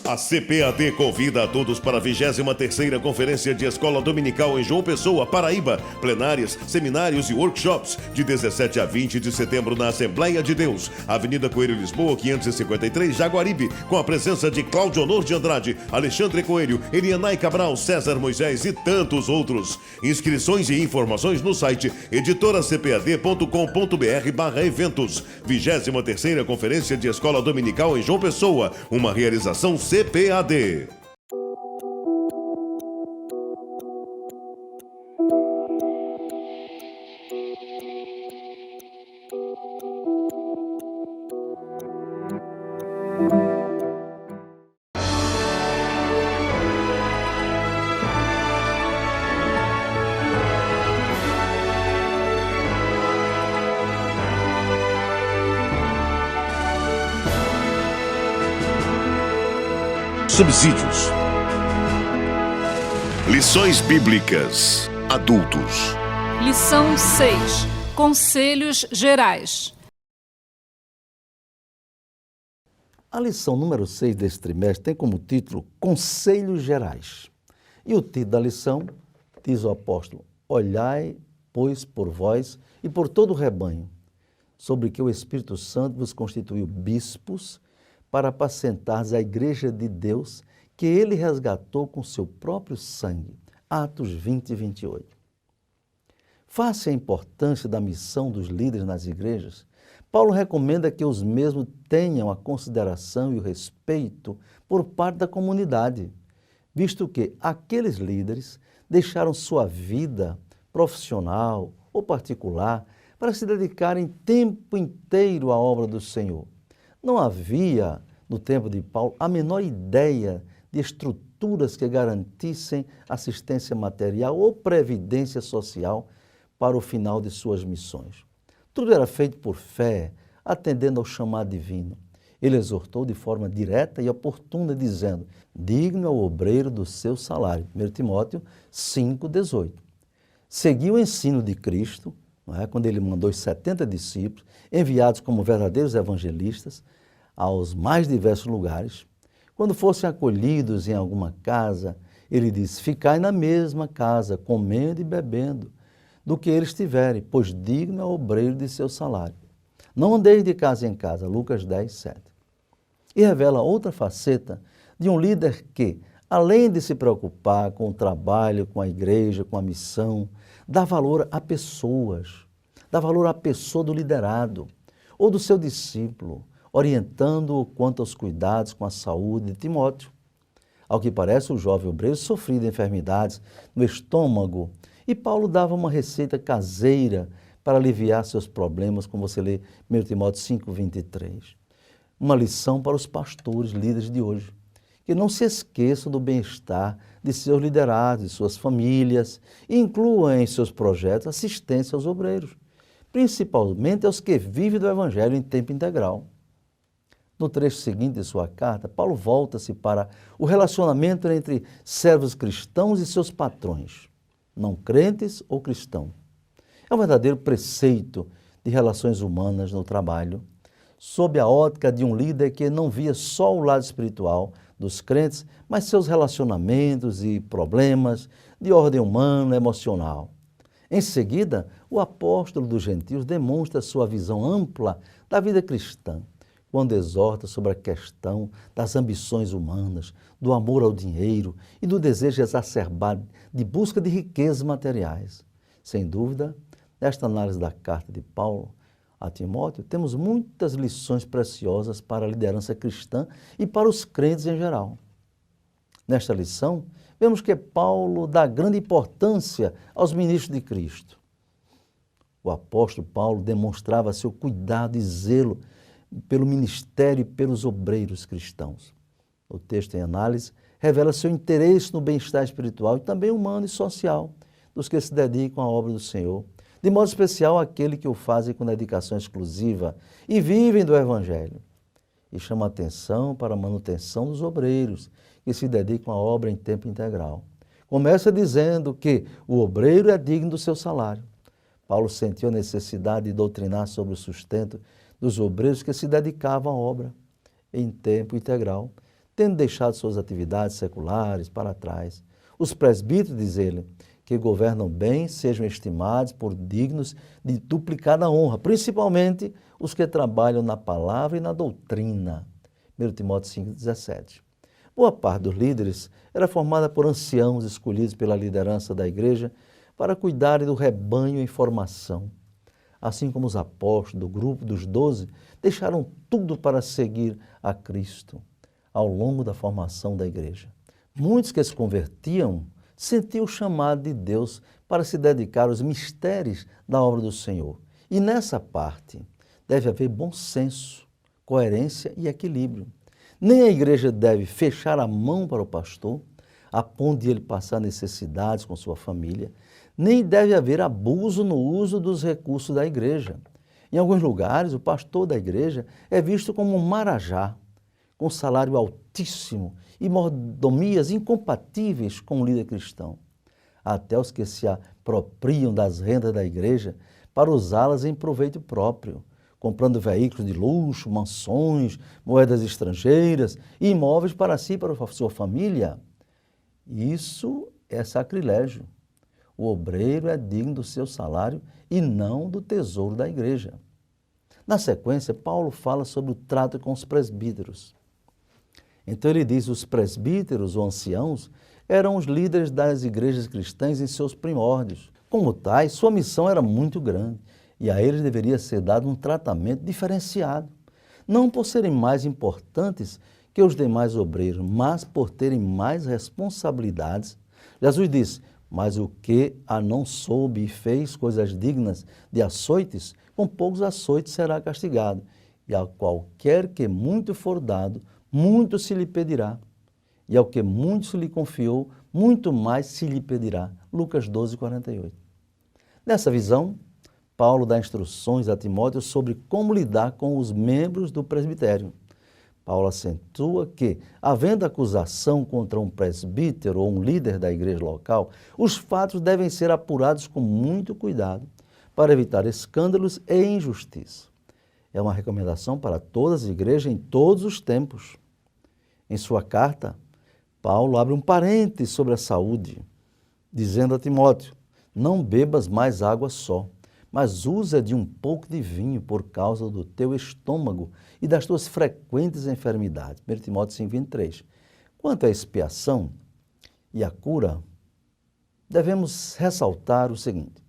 A CPAD convida a todos para a 23ª Conferência de Escola Dominical em João Pessoa, Paraíba. Plenárias, seminários e workshops de 17 a 20 de setembro na Assembleia de Deus. Avenida Coelho, Lisboa, 553, Jaguaribe. Com a presença de Cláudio Honor de Andrade, Alexandre Coelho, Elianai Cabral, César Moisés e tantos outros. Inscrições e informações no site editoracpad.com.br/eventos. 23ª Conferência de Escola Dominical em João Pessoa. Uma realização CPAD. Subsídios. Lições bíblicas. Adultos. Lição 6. Conselhos gerais. A lição número 6 desse trimestre tem como título Conselhos Gerais. E o título da lição diz o apóstolo: Olhai, pois, por vós e por todo o rebanho, sobre que o Espírito Santo vos constituiu bispos, para apacentares a igreja de Deus, que ele resgatou com seu próprio sangue. Atos 20 e 28. Face à importância da missão dos líderes nas igrejas, Paulo recomenda que os mesmos tenham a consideração e o respeito por parte da comunidade, visto que aqueles líderes deixaram sua vida profissional ou particular para se dedicarem tempo inteiro à obra do Senhor. Não havia, no tempo de Paulo, a menor ideia de estruturas que garantissem assistência material ou previdência social para o final de suas missões. Tudo era feito por fé, atendendo ao chamado divino. Ele exortou de forma direta e oportuna, dizendo: digno é o obreiro do seu salário. 1 Timóteo 5,18. Seguiu o ensino de Cristo, quando ele mandou os 70 discípulos, enviados como verdadeiros evangelistas, aos mais diversos lugares. Quando fossem acolhidos em alguma casa, ele disse: ficai na mesma casa, comendo e bebendo, do que eles tiverem, pois digno é o obreiro de seu salário. Não andeis de casa em casa, Lucas 10, 7. E revela outra faceta de um líder que, além de se preocupar com o trabalho, com a igreja, com a missão, dá valor a pessoas, dá valor à pessoa do liderado ou do seu discípulo, orientando-o quanto aos cuidados com a saúde de Timóteo. Ao que parece, o jovem obreiro sofria de enfermidades no estômago e Paulo dava uma receita caseira para aliviar seus problemas, como você lê 1 Timóteo 5,23. Uma lição para os pastores, líderes de hoje, que não se esqueçam do bem-estar de seus liderados, de suas famílias, e incluam em seus projetos assistência aos obreiros, principalmente aos que vivem do Evangelho em tempo integral. No trecho seguinte de sua carta, Paulo volta-se para o relacionamento entre servos cristãos e seus patrões, não crentes ou cristãos. É um verdadeiro preceito de relações humanas no trabalho, sob a ótica de um líder que não via só o lado espiritual dos crentes, mas seus relacionamentos e problemas de ordem humana, emocional. Em seguida, o apóstolo dos gentios demonstra sua visão ampla da vida cristã, quando exorta sobre a questão das ambições humanas, do amor ao dinheiro e do desejo exacerbado de busca de riquezas materiais. Sem dúvida, nesta análise da carta de Paulo a Timóteo, temos muitas lições preciosas para a liderança cristã e para os crentes em geral. Nesta lição, vemos que Paulo dá grande importância aos ministros de Cristo. O apóstolo Paulo demonstrava seu cuidado e zelo pelo ministério e pelos obreiros cristãos. O texto em análise revela seu interesse no bem-estar espiritual e também humano e social dos que se dedicam à obra do Senhor, de modo especial aquele que o fazem com dedicação exclusiva e vivem do Evangelho. E chama a atenção para a manutenção dos obreiros que se dedicam à obra em tempo integral. Começa dizendo que o obreiro é digno do seu salário. Paulo sentiu a necessidade de doutrinar sobre o sustento dos obreiros que se dedicavam à obra em tempo integral, tendo deixado suas atividades seculares para trás. Os presbíteros, diz ele, que governam bem, sejam estimados por dignos de duplicada honra, principalmente os que trabalham na palavra e na doutrina. 1 Timóteo 5,17. Boa parte dos líderes era formada por anciãos escolhidos pela liderança da igreja para cuidarem do rebanho em formação. Assim como os apóstolos do grupo dos 12 deixaram tudo para seguir a Cristo ao longo da formação da igreja. Muitos que se convertiam sentiam o chamado de Deus para se dedicar aos mistérios da obra do Senhor. E nessa parte deve haver bom senso, coerência e equilíbrio. Nem a igreja deve fechar a mão para o pastor, a ponto de ele passar necessidades com sua família, nem deve haver abuso no uso dos recursos da igreja. Em alguns lugares, o pastor da igreja é visto como um marajá, com salário altíssimo e mordomias incompatíveis com o líder cristão. Até os que se apropriam das rendas da igreja para usá-las em proveito próprio, comprando veículos de luxo, mansões, moedas estrangeiras e imóveis para si e para a sua família. Isso é sacrilégio. O obreiro é digno do seu salário e não do tesouro da igreja. Na sequência, Paulo fala sobre o trato com os presbíteros. Então ele diz que os presbíteros ou anciãos eram os líderes das igrejas cristãs em seus primórdios. Como tais, sua missão era muito grande e a eles deveria ser dado um tratamento diferenciado, não por serem mais importantes que os demais obreiros, mas por terem mais responsabilidades. Jesus disse: mas o que a não soube e fez coisas dignas de açoites, com poucos açoites será castigado. E a qualquer que muito for dado, muito se lhe pedirá. E ao que muito se lhe confiou, muito mais se lhe pedirá. Lucas 12:48. Nessa visão, Paulo dá instruções a Timóteo sobre como lidar com os membros do presbitério. Paulo acentua que, havendo acusação contra um presbítero ou um líder da igreja local, os fatos devem ser apurados com muito cuidado para evitar escândalos e injustiça. É uma recomendação para todas as igrejas em todos os tempos. Em sua carta, Paulo abre um parênteses sobre a saúde, dizendo a Timóteo: não bebas mais água só, mas usa de um pouco de vinho por causa do teu estômago e das tuas frequentes enfermidades. 1 Timóteo 5:23. Quanto à expiação e à cura, devemos ressaltar o seguinte: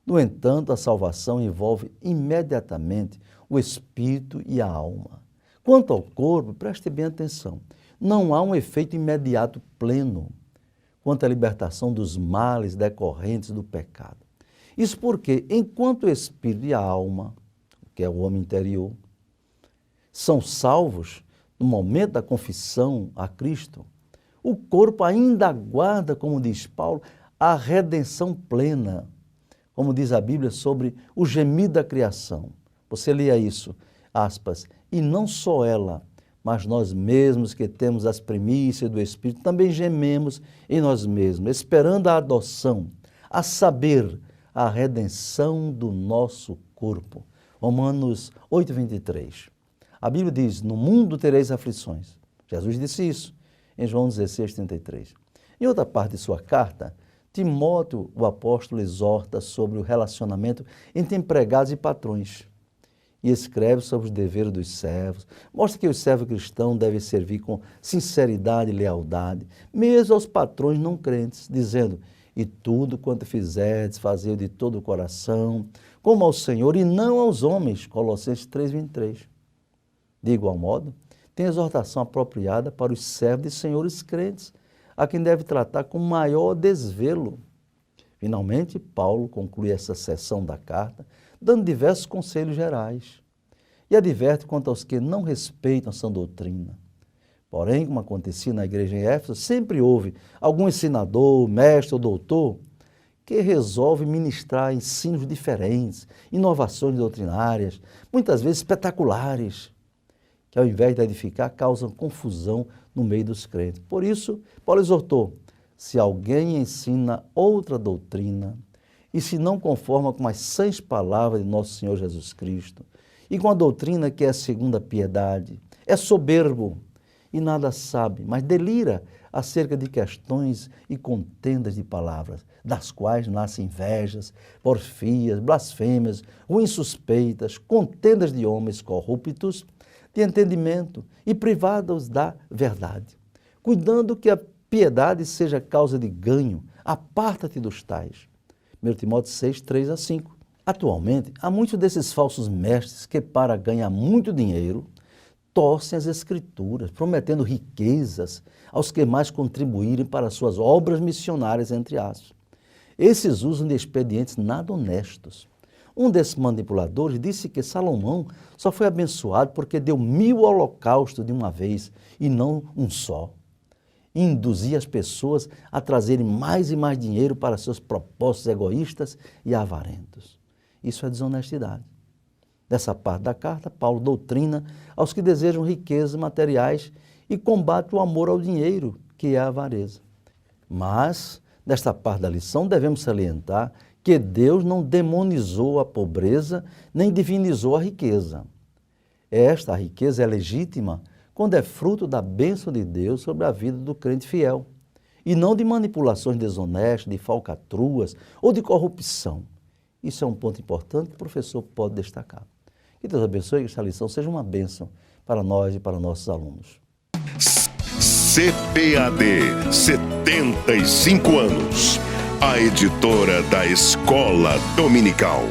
no entanto, a salvação envolve imediatamente o espírito e a alma. Quanto ao corpo, preste bem atenção, não há um efeito imediato pleno quanto à libertação dos males decorrentes do pecado. Isso porque, enquanto o espírito e a alma, que é o homem interior, são salvos no momento da confissão a Cristo, o corpo ainda aguarda, como diz Paulo, a redenção plena, como diz a Bíblia sobre o gemido da criação. Você leia isso, aspas, e não só ela, mas nós mesmos que temos as primícias do Espírito, também gememos em nós mesmos, esperando a adoção, a saber, a redenção do nosso corpo. Romanos 8:23. A Bíblia diz: no mundo tereis aflições. Jesus disse isso em João 16:33. Em outra parte de sua carta, Timóteo, o apóstolo, exorta sobre o relacionamento entre empregados e patrões e escreve sobre os deveres dos servos. Mostra que o servo cristão deve servir com sinceridade e lealdade, mesmo aos patrões não crentes, dizendo: e tudo quanto fizerdes, fazei de todo o coração, como ao Senhor e não aos homens. Colossenses 3:23. De igual modo, tem exortação apropriada para os servos de senhores crentes, a quem deve tratar com maior desvelo. Finalmente, Paulo conclui essa seção da carta, dando diversos conselhos gerais, e adverte quanto aos que não respeitam a sã doutrina. Porém, como acontecia na igreja em Éfeso, sempre houve algum ensinador, mestre ou doutor que resolve ministrar ensinos diferentes, inovações doutrinárias, muitas vezes espetaculares, que ao invés de edificar, causam confusão no meio dos crentes. Por isso, Paulo exortou: se alguém ensina outra doutrina e se não conforma com as sãs palavras de nosso Senhor Jesus Cristo e com a doutrina que é segundo a piedade, é soberbo e nada sabe, mas delira acerca de questões e contendas de palavras, das quais nascem invejas, porfias, blasfêmias, ruins suspeitas, contendas de homens corruptos, de entendimento e privados da verdade. Cuidando que a piedade seja causa de ganho, aparta-te dos tais. 1 Timóteo 6, 3 a 5. Atualmente, há muitos desses falsos mestres que, para ganhar muito dinheiro, torcem as Escrituras, prometendo riquezas aos que mais contribuírem para suas obras missionárias, entre aspas. Esses usam de expedientes nada honestos. Um desses manipuladores disse que Salomão só foi abençoado porque deu 1000 holocaustos de uma vez e não um só. E induzia as pessoas a trazerem mais e mais dinheiro para seus propósitos egoístas e avarentos. Isso é desonestidade. Dessa parte da carta, Paulo doutrina aos que desejam riquezas materiais e combate o amor ao dinheiro, que é a avareza. Mas, desta parte da lição, devemos salientar que Deus não demonizou a pobreza nem divinizou a riqueza. Esta riqueza é legítima quando é fruto da bênção de Deus sobre a vida do crente fiel, e não de manipulações desonestas, de falcatruas ou de corrupção. Isso é um ponto importante que o professor pode destacar. Que Deus abençoe e que esta lição seja uma bênção para nós e para nossos alunos. CPAD, 75 anos. A editora da Escola Dominical.